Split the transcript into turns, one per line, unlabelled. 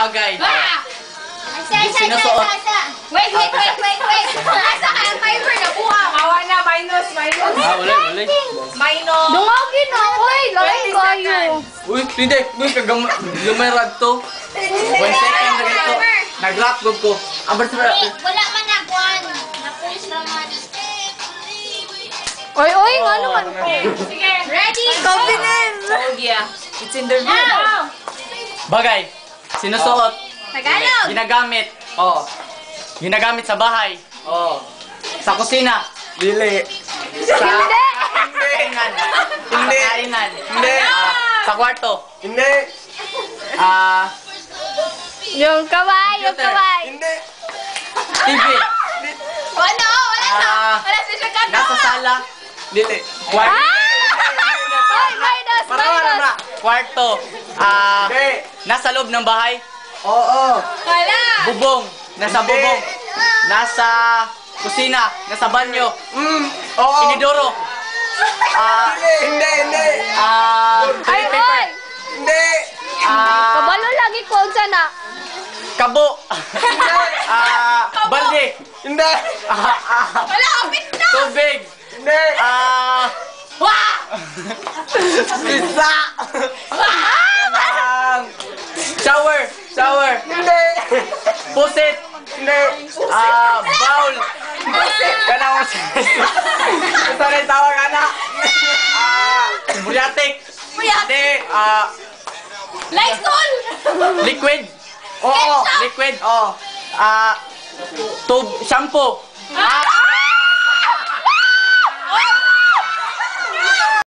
bagay.
Sinusuot.
Wait. Asa ka ang timer na buha?
Awa na, minus.
Wala.
Minus.
Dungagin na, oy. Lain kayo.
Uy, hindi. Uy, lumerad to. 1 second na ganito. Nag-rap ko. Amber sa
Wala man na buwan. Napulis naman.
Oy, nga naman.
Sige.
Ready?
Confidence.
Oh, yeah. It's in the room.
Now!
bagay. Sinusuot.
Tagalog!
Ginagamit. Oo. Ginagamit sa bahay. Oo. Sa kusina.
Dili.
Sa
Hindi.
kainan.
Hindi.
Kainan.
Hindi.
Sa kwarto.
Hindi.
Yung kamay.
Hindi.
TV.
Wala siya ka
Nasa sala.
Dili.
Kwarto.
Oy, minus.
Kwarto.
Hindi.
Nasa loob ng bahay.
Oo.
Wala!
Bubong. Nasa
Hindi.
bubong. Nasa kusina. Nasa banyo.
Oo.
Inidoro.
Hindi.
Toilet
Ay,
paper.
oy.
Hindi.
Kabalo lagi ko sana.
Kabo. Balde.
Hindi.
Wala! Kapit na!
Tubig.
Hindi.
Pizza. Shower.
Hindi.
Pusit.
Hindi.
Bowl. Kana mo sa. Ito rin tawag ana. Muriatik. Hindi.
Lysol!
Liquid.
Oo.
Liquid.
Oo.
Shampoo.